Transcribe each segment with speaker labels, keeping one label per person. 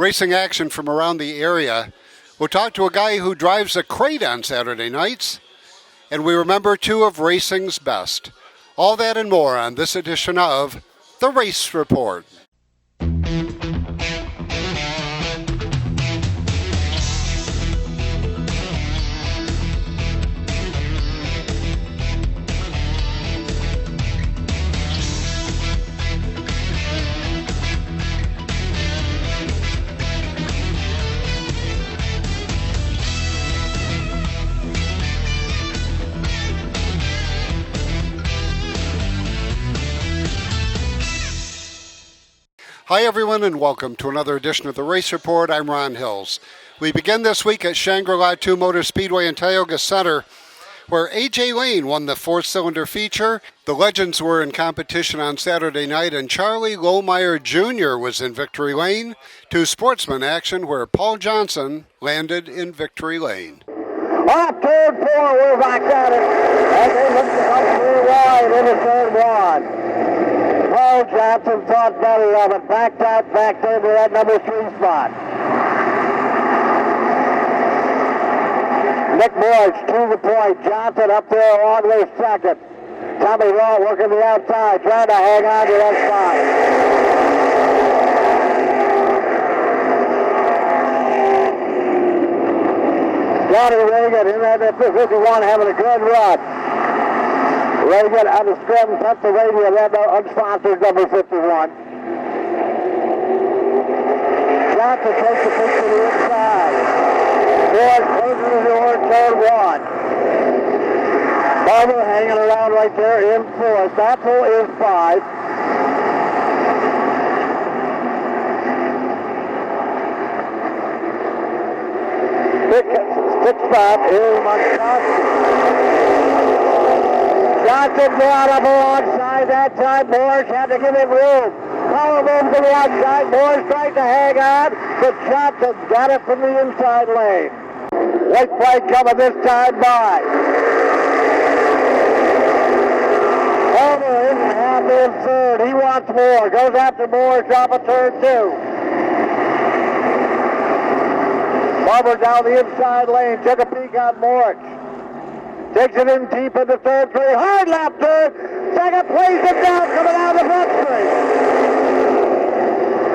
Speaker 1: racing action from around the area. We'll talk to a guy who drives a crate on Saturday nights, and we remember two of racing's best. All that and more on this edition of The Race Report. Hi everyone and welcome to another edition of the Race Report. I'm Ron Hills. We begin this week at Shangri-La 2 Motor Speedway in Tioga Center, where A.J. Lane won the four-cylinder feature. The Legends were in competition on Saturday night, and Charlie Lohmeyer Jr. was in victory lane. To sportsman action, where Paul Johnson landed in victory lane.
Speaker 2: Off turn 4, we're back at it. And they look to come through wide into turn 1. Paul Johnson thought better of it. Backed out, backed over that number 3 spot. Nick Morris to the point. Johnson up there along with second. Tommy Law working the outside, trying to hang on to that spot. Johnny Reagan in that 51 having a good run. Reagan out of Scranton, Pennsylvania, that unsponsored number 51. Johnson takes the pitch to the inside. Ford closes the door, turn 1. Barber hanging around right there in 4th. Sapple is 5. Sixth spot is Montgomery. Johnson brought up alongside that time. Morris had to give him room. Power move to the outside. Morris tried to hang on, but Johnson got it from the inside lane. White flag coming this time by. Homer isn't happy in third. He wants more. Goes after Morris off of turn 2. Barber down the inside lane. Took a peek on Morris. Takes it in deep into third three. Hard lap turn. Second, plays it down, coming out of the front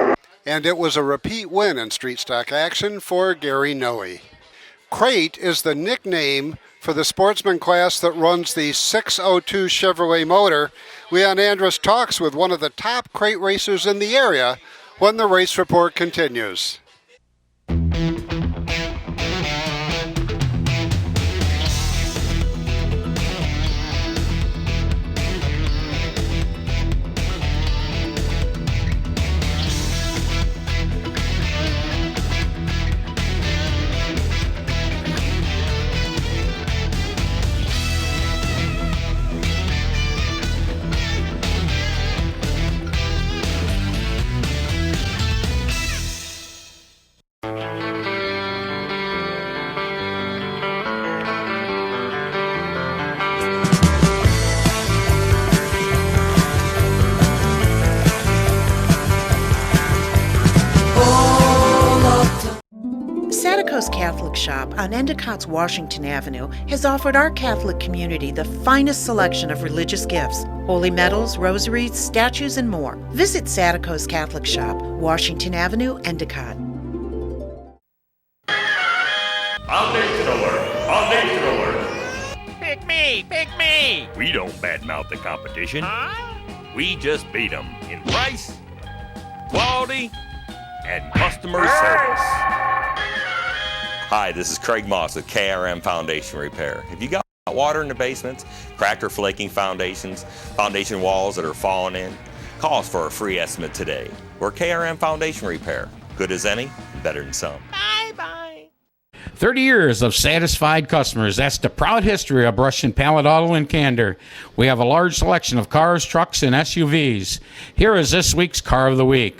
Speaker 2: straight.
Speaker 1: And it was a repeat win in street stock action for Gary Noe. Crate is the nickname for the sportsman class that runs the 602 Chevrolet motor. Leon Andrus talks with one of the top crate racers in the area when the Race Report continues.
Speaker 3: Satico's Catholic Shop on Endicott's Washington Avenue has offered our Catholic community the finest selection of religious gifts, holy medals, rosaries, statues, and more. Visit Satico's Catholic Shop, Washington Avenue, Endicott.
Speaker 4: Foundation alert! Foundation alert!
Speaker 5: Pick me! Pick me!
Speaker 4: We don't badmouth the competition.
Speaker 5: Huh?
Speaker 4: We just beat them in price, quality, and customer service. Hi, this is Craig Moss with KRM Foundation Repair. If you got water in the basements, cracked or flaking foundations, foundation walls that are falling in, call us for a free estimate today. We're KRM Foundation Repair. Good as any, better than some.
Speaker 5: Bye-bye.
Speaker 6: 30 years of satisfied customers. That's the proud history of Brush and Pallet Auto in Candor. We have a large selection of cars, trucks, and SUVs. Here is this week's Car of the Week.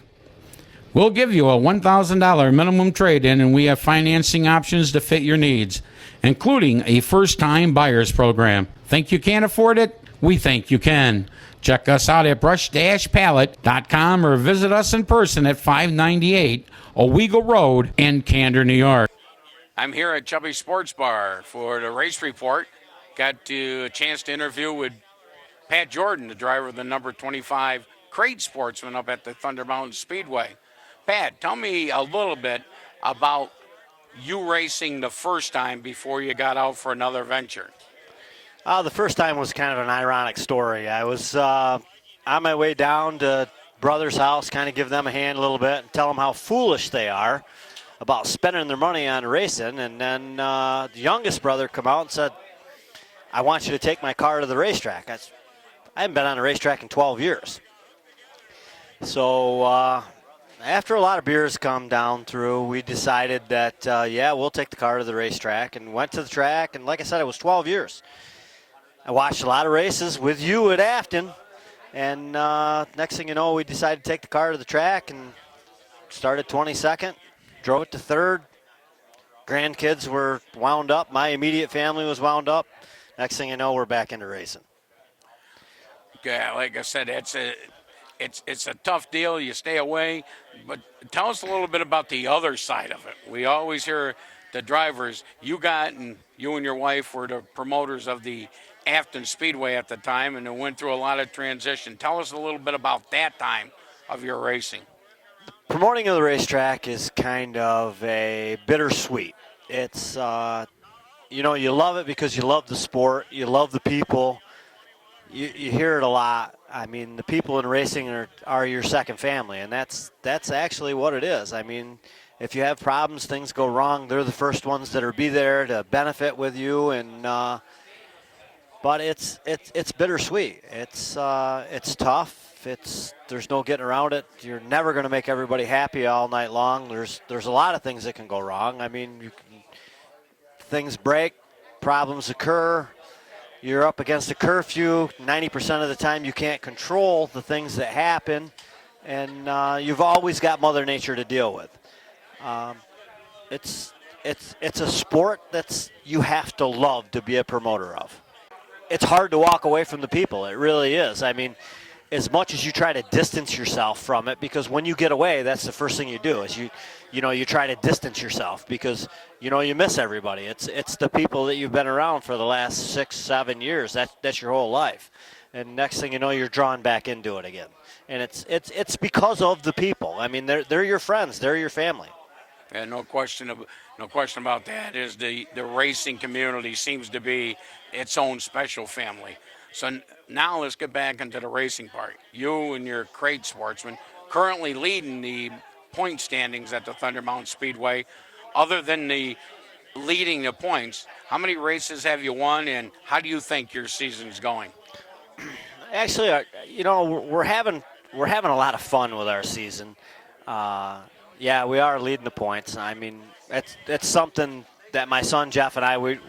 Speaker 6: We'll give you a $1,000 minimum trade-in, and we have financing options to fit your needs, including a first-time buyers program. Think you can't afford it? We think you can. Check us out at brush-pallet.com or visit us in person at 598 Owego Road in Candor, New York.
Speaker 7: I'm here at Chubby Sports Bar for the race report. Got a chance to interview with Pat Jordan, the driver of the number 25 Crate Sportsman up at the Thunder Mountain Speedway. Pat, tell me a little bit about you racing the first time before you got out for another venture.
Speaker 8: The first time was kind of an ironic story. I was on my way down to brother's house, kind of give them a hand a little bit and tell them how foolish they are about spending their money on racing. And then the youngest brother come out and said, I want you to take my car to the racetrack. I haven't been on a racetrack in 12 years. So after a lot of beers come down through, we decided that, we'll take the car to the racetrack, and went to the track. And like I said, it was 12 years. I watched a lot of races with you at Afton. And next thing you know, we decided to take the car to the track and started 22nd, drove it to third. Grandkids were wound up. My immediate family was wound up. Next thing you know, we're back into racing.
Speaker 7: Yeah, like I said, it's a tough deal. You stay away. But tell us a little bit about the other side of it. We always hear the drivers. You and your wife were the promoters of the Afton Speedway at the time, and it went through a lot of transition. Tell us a little bit about that time of your racing.
Speaker 8: Promoting of the racetrack is kind of a bittersweet. It's, you love it because you love the sport, you love the people. You hear it a lot. I mean, the people in racing are your second family, and that's actually what it is. I mean, if you have problems, things go wrong, they're the first ones that are be there to benefit with you. And but it's bittersweet. It's tough. There's no getting around it. You're never going to make everybody happy all night long. There's a lot of things that can go wrong. I mean, things break, problems occur. You're up against a curfew. 90% of the time you can't control the things that happen, and you've always got Mother Nature to deal with. It's a sport that's you have to love to be a promoter of. It's hard to walk away from the people. It really is. I mean, as much as you try to distance yourself from it, because when you get away, that's the first thing you do is you try to distance yourself because you miss everybody. It's the people that you've been around for the last 6-7 years. That's your whole life, and next thing you know, you're drawn back into it again. And it's because of the people. I mean, they're your friends, they're your family.
Speaker 7: And no question about that. Is the racing community seems to be its own special family. So now let's get back into the racing part. You and your Crate Sportsman currently leading the point standings at the Thunder Mountain Speedway. Other than the leading the points, how many races have you won, and how do you think your season's going?
Speaker 8: Actually, we're having a lot of fun with our season. Yeah, we are leading the points. I mean, it's something that my son Jeff and I we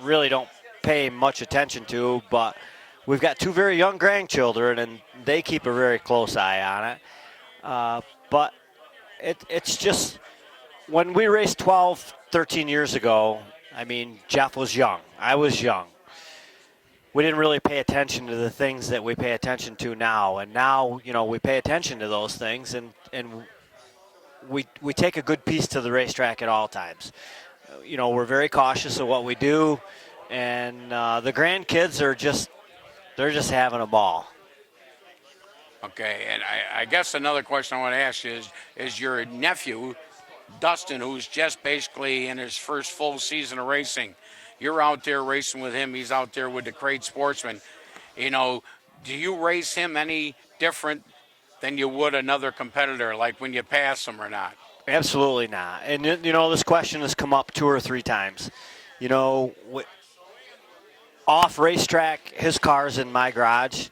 Speaker 8: really don't pay much attention to, but we've got two very young grandchildren, and they keep a very close eye on it. But it's just when we raced 12, 13 years ago, I mean, Jeff was young. I was young. We didn't really pay attention to the things that we pay attention to now. And now, we pay attention to those things, and we take a good piece to the racetrack at all times. We're very cautious of what we do, and the grandkids they're just having a ball.
Speaker 7: Okay, and I guess another question I want to ask you is your nephew, Dustin, who's just basically in his first full season of racing. You're out there racing with him. He's out there with the Crate Sportsman. Do you race him any different than you would another competitor, like when you pass him or not?
Speaker 8: Absolutely not. And, this question has come up 2 or 3 times. Off racetrack, his car's in my garage.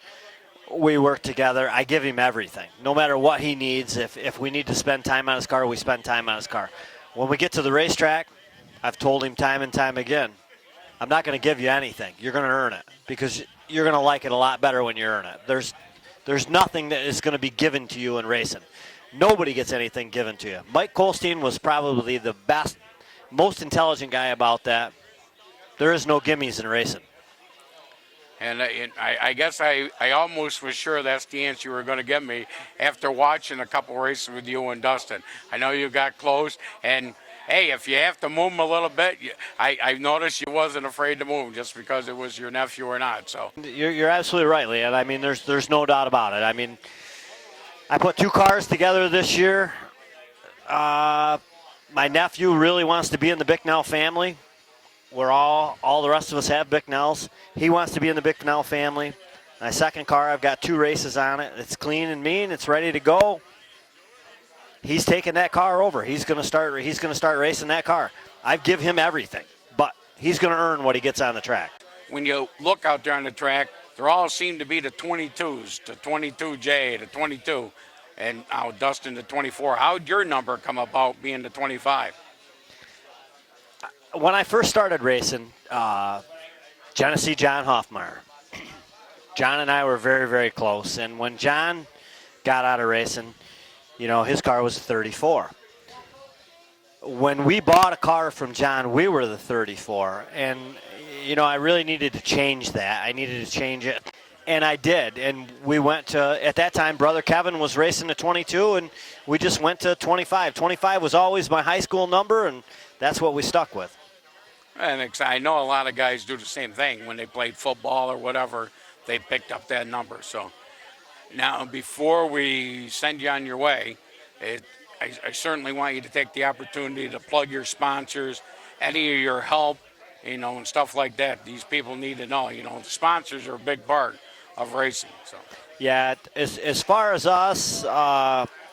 Speaker 8: We work together. I give him everything. No matter what he needs, if we need to spend time on his car, we spend time on his car. When we get to the racetrack, I've told him time and time again, I'm not going to give you anything. You're going to earn it because you're going to like it a lot better when you earn it. There's nothing that is going to be given to you in racing. Nobody gets anything given to you. Mike Colstein was probably the best, most intelligent guy about that. There is no gimmies in racing.
Speaker 7: And I guess I almost was sure that's the answer you were going to give me after watching a couple races with you and Dustin. I know you got close, and hey, if you have to move him a little bit, I noticed you wasn't afraid to move just because it was your nephew or not. So
Speaker 8: You're absolutely right, Lee. And I mean, there's no doubt about it. I mean, I put 2 cars together this year. My nephew really wants to be in the Bicknell family. We're all the rest of us have Bicknells. He wants to be in the Bicknell family. My second car, I've got 2 races on it. It's clean and mean. It's ready to go. He's taking that car over. He's going to start racing that car. I've give him everything, but he's going to earn what he gets on the track.
Speaker 7: when you look out there on the track, they all seem to be the 22s, the 22J, the 22, and now Dustin the 24. How'd your number come about being the 25?
Speaker 8: When I first started racing, Genesee John Hoffmeyer, John and I were very, very close. And when John got out of racing, you know, his car was a 34. When we bought a car from John, we were the 34. And, you know, I really needed to change that. I needed to change it. And I did. And we went to, at that time, Brother Kevin was racing the 22, and we just went to 25. 25 was always my high school number, and that's what we stuck with.
Speaker 7: And I know a lot of guys do the same thing. When they played football or whatever, they picked up that number. So now, before we send you on your way, I certainly want you to take the opportunity to plug your sponsors, any of your help, you know, and stuff like that. These people need to know, you know, the sponsors are a big part of racing. So
Speaker 8: yeah, as far as us,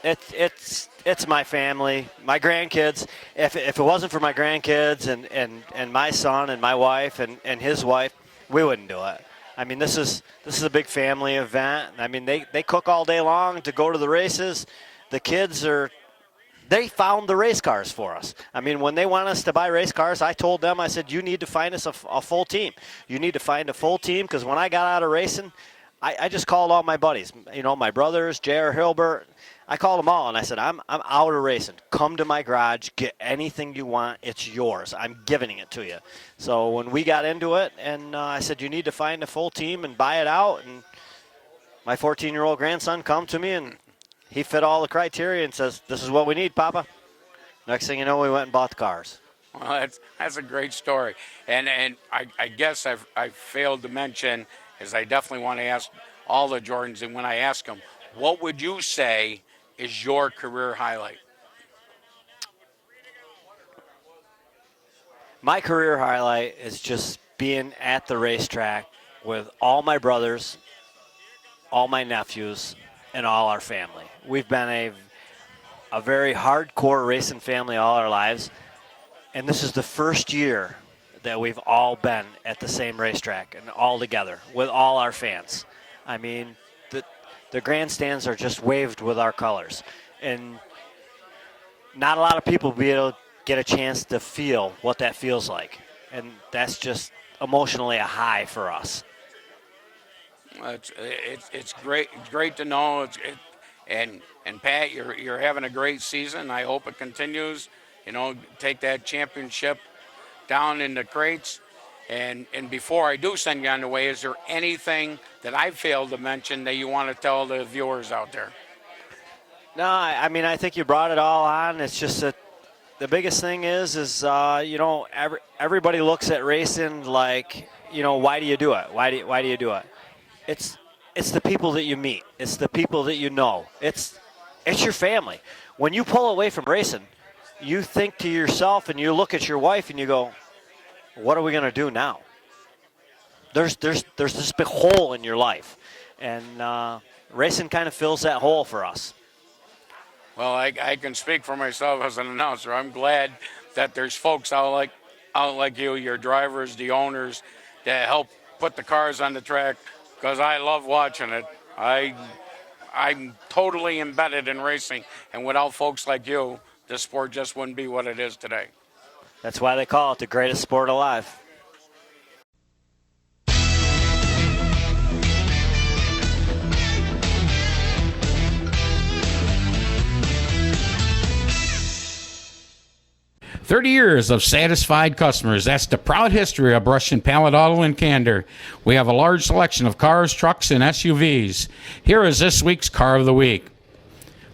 Speaker 8: it's my family, my grandkids. If it wasn't for my grandkids and my son and my wife and his wife, we wouldn't do it. I mean, this is a big family event. I mean, they cook all day long to go to the races. The kids they found the race cars for us. I mean, when they want us to buy race cars, I told them, I said, you need to find us a full team. You need to find a full team, because when I got out of racing, I just called all my buddies, you know, my brothers, J.R. Hilbert. I called them all, and I said, I'm out of racing. Come to my garage, get anything you want. It's yours. I'm giving it to you. So when we got into it, and I said, you need to find a full team and buy it out. And my 14-year-old grandson come to me, and he fit all the criteria and says, this is what we need, Papa. Next thing you know, we went and bought the cars.
Speaker 7: well, that's a great story. And I guess I failed to mention, is I definitely want to ask all the Jordans, and when I ask them, what would you say is your career highlight?
Speaker 8: My career highlight is just being at the racetrack with all my brothers, all my nephews, and all our family. We've been a very hardcore racing family all our lives, and this is the first year that we've all been at the same racetrack and all together with all our fans. I mean, the grandstands are just waved with our colors, and not a lot of people will be able to get a chance to feel what that feels like, and that's just emotionally a high for us.
Speaker 7: It's great. It's great to know. And Pat, you're having a great season. I hope it continues. You know, take that championship down in the crates. And before I do send you on the way, is there anything that I failed to mention that you want to tell the viewers out there?
Speaker 8: No, I mean, I think you brought it all on. It's just that the biggest thing is you know, everybody looks at racing like, you know, why do you do it? Why do you do it? It's the people that you meet. It's the people that you know. It's your family. When you pull away from racing, you think to yourself and you look at your wife and you go, what are we going to do now? There's this big hole in your life, and racing kind of fills that hole for us.
Speaker 7: Well, I can speak for myself as an announcer. I'm glad that there's folks out like you, your drivers, the owners, that help put the cars on the track, because I love watching it. I'm totally embedded in racing, and without folks like you, the sport just wouldn't be what it is today.
Speaker 8: That's why they call it the greatest sport alive.
Speaker 6: 30 years of satisfied customers. That's the proud history of Brush and Pallet Auto in Candor. We have a large selection of cars, trucks, and SUVs. Here is this week's Car of the Week.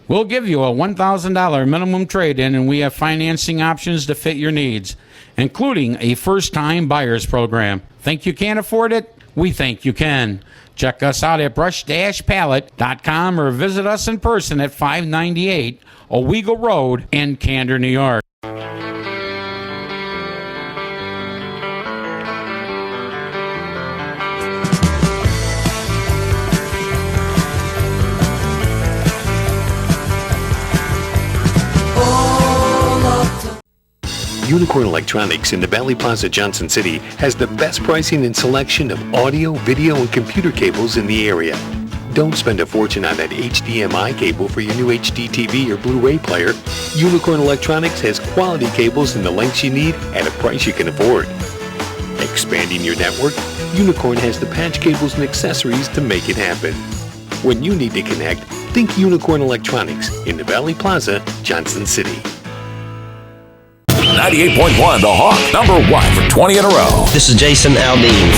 Speaker 6: We'll give you a $1,000 minimum trade-in, and we have financing options to fit your needs, including a first-time buyers program. Think you can't afford it? We think you can. Check us out at brush-pallet.com or visit us in person at 598 Owego Road in Candor, New York.
Speaker 9: Unicorn Electronics in the Valley Plaza, Johnson City has the best pricing and selection of audio, video, and computer cables in the area. Don't spend a fortune on that HDMI cable for your new HD TV or Blu-ray player. Unicorn Electronics has quality cables in the lengths you need at a price you can afford. Expanding your network, Unicorn has the patch cables and accessories to make it happen. When you need to connect, think Unicorn Electronics in the Valley Plaza, Johnson City.
Speaker 10: 98.1 The Hawk, number 1 for 20 in a row.
Speaker 11: This is Jason Aldean.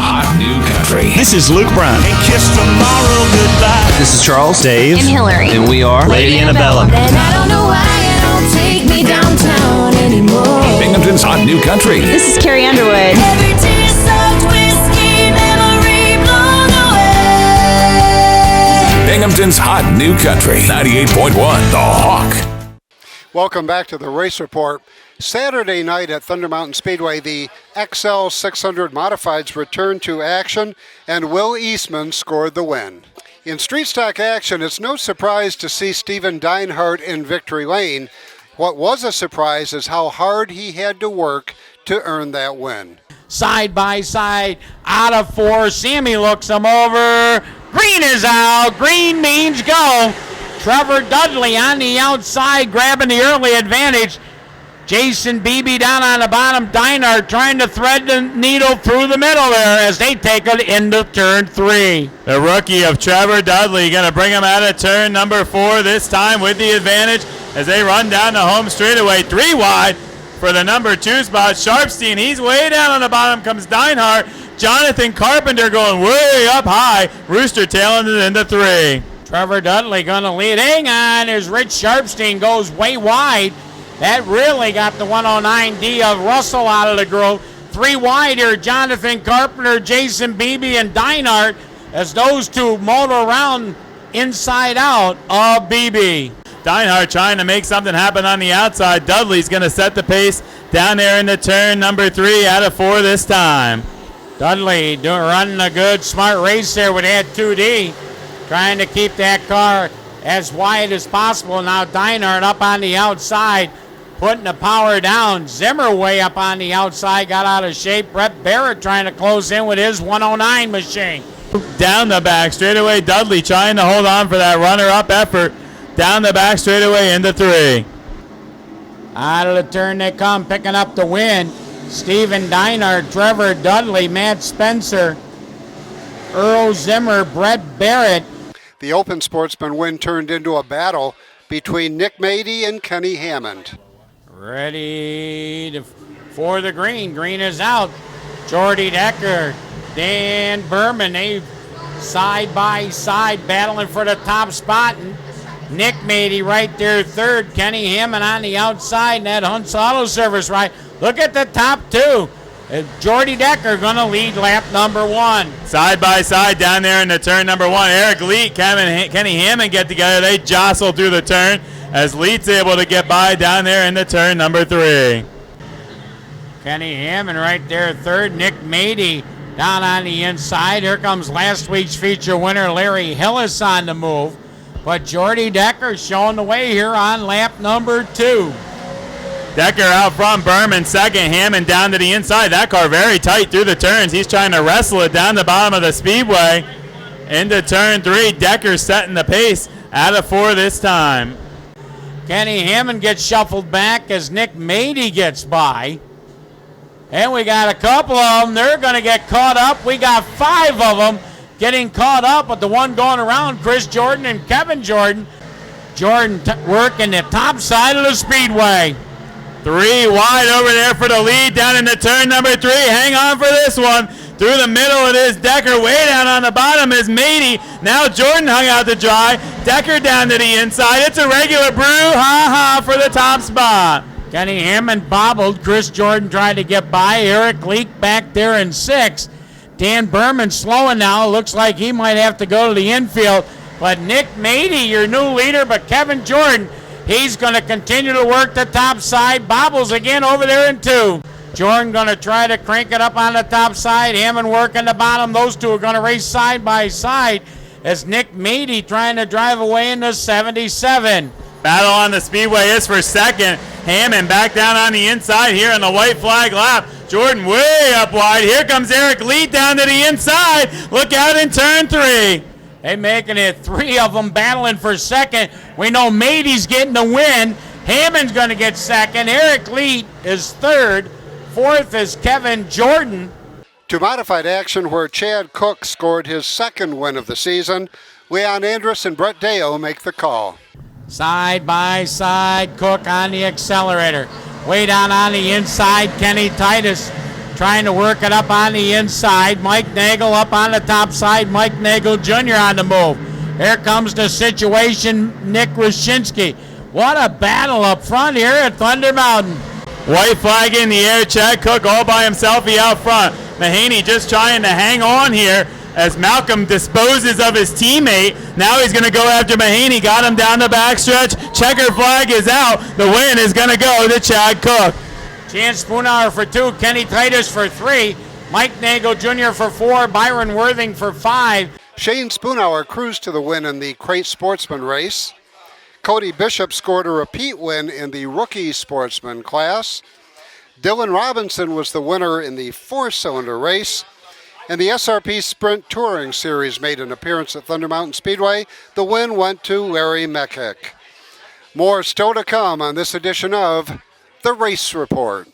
Speaker 10: Hot New Country.
Speaker 12: This is Luke Brown.
Speaker 13: And kiss tomorrow goodbye.
Speaker 11: This is Charles,
Speaker 12: Dave,
Speaker 14: and Hillary.
Speaker 11: And we are
Speaker 14: Lady Annabella. And I don't know why you don't take me downtown anymore.
Speaker 10: Binghamton's Hot New Country.
Speaker 14: This is Carrie Underwood. Every tear sucked whiskey, memory blown away.
Speaker 10: Binghamton's Hot New Country. 98.1 The Hawk.
Speaker 1: Welcome back to the Race Report. Saturday night at Thunder Mountain Speedway, the XL 600 Modifieds returned to action, and Will Eastman scored the win. In street stock action, it's no surprise to see Steven Deinhardt in victory lane. What was a surprise is how hard he had to work to earn that win.
Speaker 6: Side by side, out of 4, Sammy looks him over. Green is out. Green means go. Trevor Dudley on the outside grabbing the early advantage. Jason Beebe down on the bottom. Deinhardt trying to thread the needle through the middle there as they take it into turn 3.
Speaker 12: The rookie of Trevor Dudley going to bring him out of turn number 4 this time with the advantage as they run down the home straightaway. 3 wide for the number 2 spot. Sharpstein, he's way down on the bottom. Comes Deinhardt. Jonathan Carpenter going way up high. Rooster tailing it into 3.
Speaker 6: Trevor Dudley going to lead. Hang on, as Rich Sharpstein goes way wide. That really got the 109D of Russell out of the grove. 3 wide here, Jonathan Carpenter, Jason Beebe, and Deinhardt as those two motor around inside out of Beebe.
Speaker 12: Deinhardt trying to make something happen on the outside. Dudley's going to set the pace down there in the turn number 3 out of 4 this time.
Speaker 6: Dudley running a good, smart race there with that 2D. Trying to keep that car as wide as possible. Now Deinhardt up on the outside, putting the power down. Zimmer way up on the outside, got out of shape. Brett Barrett trying to close in with his 109 machine.
Speaker 12: Down the back straightaway, Dudley trying to hold on for that runner-up effort. Down the back straightaway into 3.
Speaker 6: Out of the turn they come, picking up the win. Steven Deinhardt, Trevor Dudley, Matt Spencer, Earl Zimmer, Brett Barrett.
Speaker 1: The Open Sportsman win turned into a battle between Nick Mady and Kenny Hammond.
Speaker 6: Ready for the green. Green is out. Jordy Decker, Dan Berman, they side by side battling for the top spot. Nick Mady right there third. Kenny Hammond on the outside, and that Hunt's Auto Service right. Look at the top 2. Jordy Decker going to lead lap number 1.
Speaker 12: Side by side down there in the turn number 1. Eric Leet, Kenny Hammond get together. They jostle through the turn as Leet's able to get by down there in the turn number 3.
Speaker 6: Kenny Hammond right there third. Nick Mady down on the inside. Here comes last week's feature winner Larry Hillis on the move. But Jordy Decker showing the way here on lap number 2.
Speaker 12: Decker out front, Berman second, Hammond down to the inside. That car very tight through the turns. He's trying to wrestle it down the bottom of the speedway into turn 3. Decker setting the pace out of 4 this time.
Speaker 6: Kenny Hammond gets shuffled back as Nick Mady gets by. And we got a couple of them. They're going to get caught up. We got 5 of them getting caught up, but the one going around, Chris Jordan and Kevin Jordan. Jordan working the top side of the speedway.
Speaker 12: 3 wide over there for the lead down into turn number 3. Hang on for this one. Through the middle it is Decker. Way down on the bottom is Mady. Now Jordan hung out to dry. Decker down to the inside. It's a regular brouhaha for the top spot.
Speaker 6: Kenny Hammond bobbled. Chris Jordan tried to get by. Eric Leak back there in 6th. Dan Berman slowing now. Looks like he might have to go to the infield. But Nick Mady, your new leader, but Kevin Jordan, he's going to continue to work the top side. Bobbles again over there in 2. Jordan going to try to crank it up on the top side. Hammond working the bottom. Those two are going to race side by side as Nick Mady trying to drive away into 77.
Speaker 12: Battle on the speedway is for second. Hammond back down on the inside here in the white flag lap. Jordan way up wide. Here comes Eric Lee down to the inside. Look out in turn 3.
Speaker 6: They making it 3 of them battling for second. We know Mady's getting the win. Hammond's going to get second. Eric Lee is 3rd. 4th is Kevin Jordan.
Speaker 1: To modified action where Chad Cook scored his 2nd win of the season, Leon Andrus and Brett Deo make the call.
Speaker 6: Side by side, Cook on the accelerator. Way down on the inside, Kenny Titus trying to work it up on the inside. Mike Nagel up on the top side. Mike Nagel Jr. on the move. Here comes the situation, Nick Rushinsky. What a battle up front here at Thunder Mountain.
Speaker 12: White flag in the air. Chad Cook all by himself. He out front. Mahaney just trying to hang on here as Malcolm disposes of his teammate. Now he's going to go after Mahaney. Got him down the backstretch. Checker flag is out. The win is going to go to Chad Cook.
Speaker 6: Chance Spoonhour for 2, Kenny Titus for 3, Mike Nagel Jr. for 4, Byron Worthing for 5.
Speaker 1: Shane Spoonhour cruised to the win in the Crate Sportsman race. Cody Bishop scored a repeat win in the Rookie Sportsman class. Dylan Robinson was the winner in the 4-cylinder race. And the SRP Sprint Touring Series made an appearance at Thunder Mountain Speedway. The win went to Larry Mekhick. More still to come on this edition of The Race Report.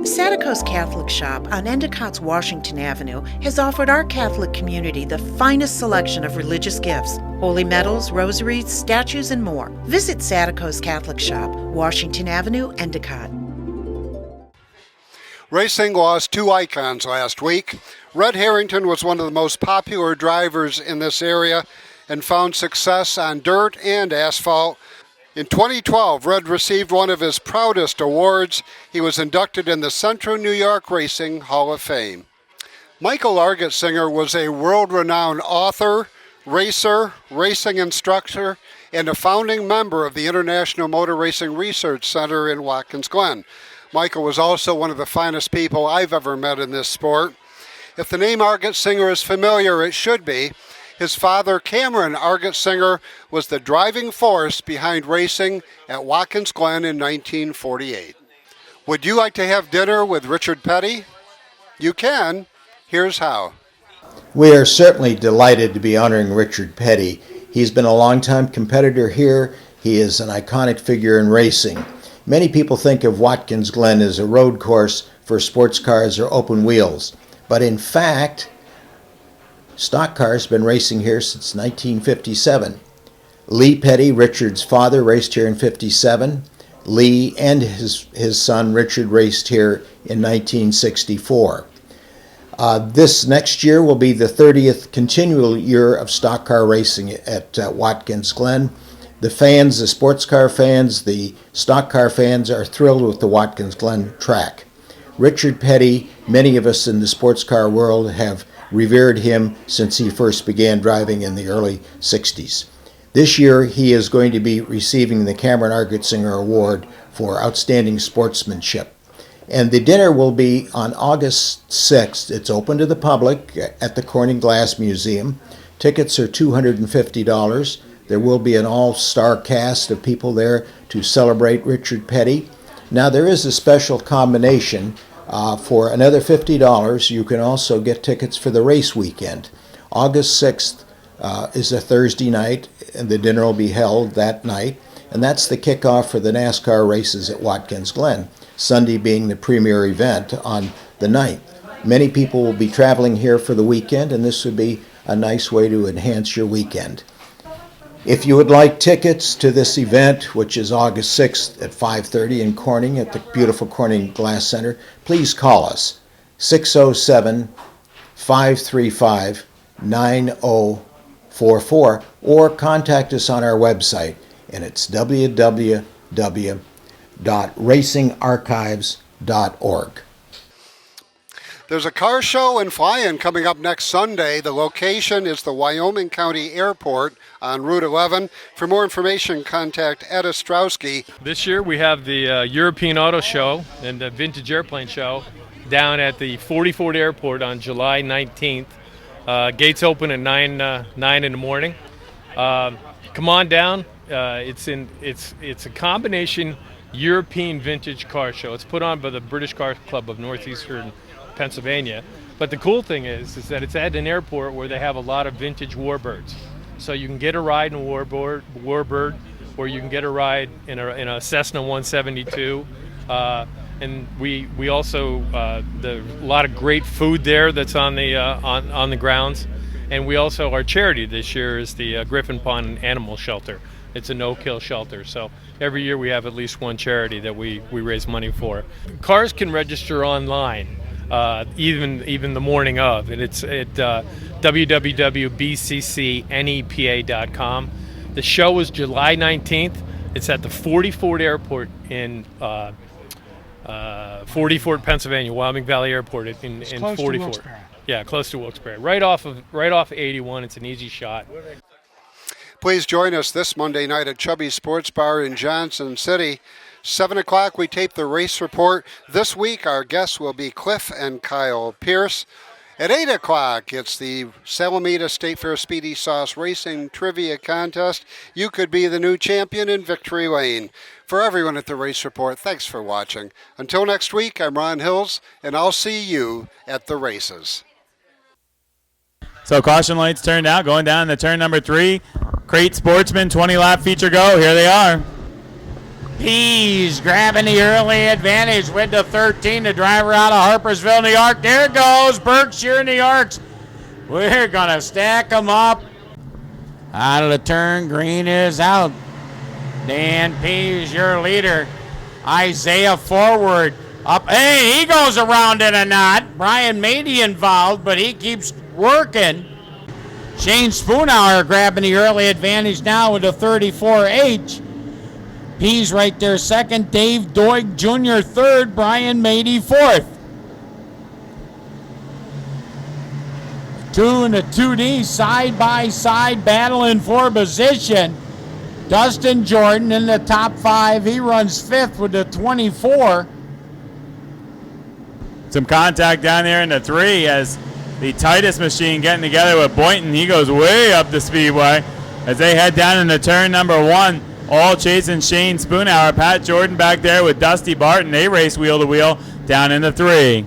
Speaker 3: Satico's Catholic Shop on Endicott's Washington Avenue has offered our Catholic community the finest selection of religious gifts, holy medals, rosaries, statues, and more. Visit Satico's Catholic Shop, Washington Avenue, Endicott.
Speaker 1: Racing lost 2 icons last week. Red Harrington was one of the most popular drivers in this area and found success on dirt and asphalt. In 2012, Red received one of his proudest awards. He was inducted in the Central New York Racing Hall of Fame. Michael Argetsinger was a world-renowned author, racer, racing instructor, and a founding member of the International Motor Racing Research Center in Watkins Glen. Michael was also one of the finest people I've ever met in this sport. If the name Argetsinger is familiar, it should be. His father, Cameron Argetsinger, was the driving force behind racing at Watkins Glen in 1948. Would you like to have dinner with Richard Petty? You can. Here's how.
Speaker 11: We are certainly delighted to be honoring Richard Petty. He's been a longtime competitor here. He is an iconic figure in racing. Many people think of Watkins Glen as a road course for sports cars or open wheels. But in fact, stock cars have been racing here since 1957. Lee Petty, Richard's father, raced here in 57. Lee and his son Richard raced here in 1964. This next year will be the 30th continual year of stock car racing at Watkins Glen. The fans, the sports car fans, the stock car fans are thrilled with the Watkins Glen track. Richard Petty, many of us in the sports car world have revered him since he first began driving in the early 60s. This year he is going to be receiving the Cameron Argetsinger Award for Outstanding Sportsmanship. And the dinner will be on August 6th. It's open to the public at the Corning Glass Museum. Tickets are $250. There will be an all-star cast of people there to celebrate Richard Petty. Now there is a special combination. For another $50, you can also get tickets for the race weekend. August 6th is a Thursday night, and the dinner will be held that night, and that's the kickoff for the NASCAR races at Watkins Glen, Sunday being the premier event on the 9th. Many people will be traveling here for the weekend, and this would be a nice way to enhance your weekend. If you would like tickets to this event, which is August 6th at 5:30 in Corning at the beautiful Corning Glass Center, please call us 607-535-9044 or contact us on our website, and it's www.racingarchives.org.
Speaker 1: There's a car show and fly-in coming up next Sunday. The location is the Wyoming County Airport on Route 11. For more information, contact Ed Ostrowski.
Speaker 15: This year we have the European Auto Show and the Vintage Airplane Show down at the 44th Airport on July 19th. Gates open at 9 in the morning. Come on down. It's a combination European vintage car show. It's put on by the British Car Club of Northeastern Pennsylvania. But the cool thing is that it's at an airport where they have a lot of vintage warbirds. So you can get a ride in a warbird, or you can get a ride in a Cessna 172. And we also a lot of great food there that's on the grounds. And we also, our charity this year is the Griffin Pond Animal Shelter. It's a no-kill shelter. So every year we have at least one charity that we raise money for. Cars can register online. Even the morning of, and it's at www.bccnepa.com. The show is July 19th. It's at the 44th Airport in 44th, Pennsylvania, Wyoming Valley Airport in 44th. Yeah, close to Wilkes-Barre, right off 81. It's an easy shot.
Speaker 1: Please join us this Monday night at Chubby's Sports Bar in Johnson City. 7 o'clock, we tape the race report. This week, our guests will be Cliff and Kyle Pierce. At 8 o'clock, it's the Salamita State Fair Speedy Sauce Racing Trivia Contest. You could be the new champion in Victory Lane. For everyone at the Race Report, thanks for watching. Until next week, I'm Ron Hills, and I'll see you at the races.
Speaker 12: So caution lights turned out, going down to turn number 3. Crate Sportsman, 20-lap feature go. Here they are.
Speaker 6: He's grabbing the early advantage with the 13, the driver out of Harpersville, New York. There goes Berkshire, New York. We're going to stack them up. Out of the turn, green is out. Dan Pease, your leader. Isaiah forward. Up. Hey, he goes around in a knot. Brian Mady involved, but he keeps working. Shane Spoonhour grabbing the early advantage now with the 34H. He's right there second. Dave Doig Jr. third. Brian Mady fourth. 2 and a 2D side by side battling for position. Dustin Jordan in the top 5. He runs 5th with the 24.
Speaker 12: Some contact down there in the 3 as the Titus machine getting together with Boynton. He goes way up the speedway as they head down into turn number 1. All chasing Shane Spoonhour. Pat Jordan back there with Dusty Barton. They race wheel to wheel down in the 3.